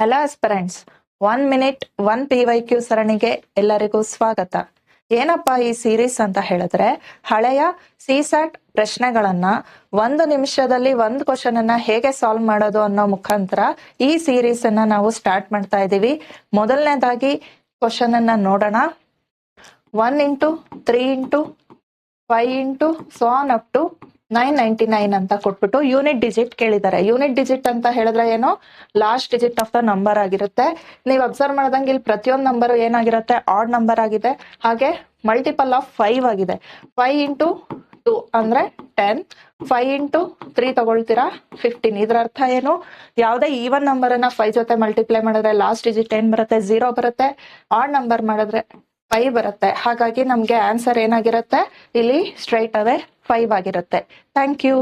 Hello aspirants, 1 minute 1 PYQ ಸರಣಿಗೆ ಎಲ್ಲರಿಗೂ ಸ್ವಾಗತ. ಏನಪ್ಪಾ ಈ ಸೀರೀಸ್ ಅಂತ ಹೇಳಿದ್ರೆ, ಹಳೆಯ ಸಿಸ್ಯಾಟ್ ಪ್ರಶ್ನೆಗಳನ್ನ 1 ನಿಮಿಷದಲ್ಲಿ 1 ಕ್ವಶನ್ ಅನ್ನ ಹೇಗೆ ಸಾಲ್ವ್ ಮಾಡೋದು ಅನ್ನೋ ಮುಖಾಂತರ ಈ ಸೀರೀಸ್ ಅನ್ನ ನಾವು ಸ್ಟಾರ್ಟ್ ಮಾಡ್ತಾ ಇದೀವಿ. ಮೊದಲನೇದಾಗಿ ಕ್ವಶನ್ ಅನ್ನ ನೋಡೋಣ. 1 into 3 into 5 into so on up to 999 ಅಂತ ಕೊಟ್ಬಿಟ್ಟು ಯೂನಿಟ್ ಡಿಜಿಟ್ ಕೇಳಿದ್ದಾರೆ. ಯೂನಿಟ್ ಡಿಜಿಟ್ ಅಂತ ಹೇಳಿದ್ರೆ ಏನು, last digit of the number ಆಗಿರುತ್ತೆ. ನೀವು ಅಬ್ಸರ್ವ್ ಮಾಡ್ದಂಗೆ ಇಲ್ಲಿ ಪ್ರತಿಯೊಂದು ನಂಬರ್ ಏನಾಗಿರುತ್ತೆ, ಆಡ್ ನಂಬರ್ ಆಗಿದೆ. ಹಾಗೆ ಮಲ್ಟಿಪಲ್ ಆಫ್ 5 ಆಗಿದೆ. 5 ಇಂಟು 2 ಅಂದ್ರೆ 10, 5 ಇಂಟು 3 ತಗೊಳ್ತೀರಾ 15. ಇದರ ಅರ್ಥ ಏನು, ಯಾವುದೇ ಈವನ್ ನಂಬರ್ ಅನ್ನ 5 ಜೊತೆ ಮಲ್ಟಿಪ್ಲೈ ಮಾಡಿದ್ರೆ ಲಾಸ್ಟ್ ಡಿಜಿಟ್ ಏನ್ ಬರುತ್ತೆ, 0 ಬರುತ್ತೆ. ಆಡ್ ನಂಬರ್ ಮಾಡಿದ್ರೆ 5 ಬರುತ್ತೆ. ಹಾಗಾಗಿ ನಮ್ಗೆ ಆನ್ಸರ್ ಏನಾಗಿರುತ್ತೆ, ಇಲ್ಲಿ ಸ್ಟ್ರೈಟ್ ಅವೇ 5 ಆಗಿರುತ್ತೆ. Thank you.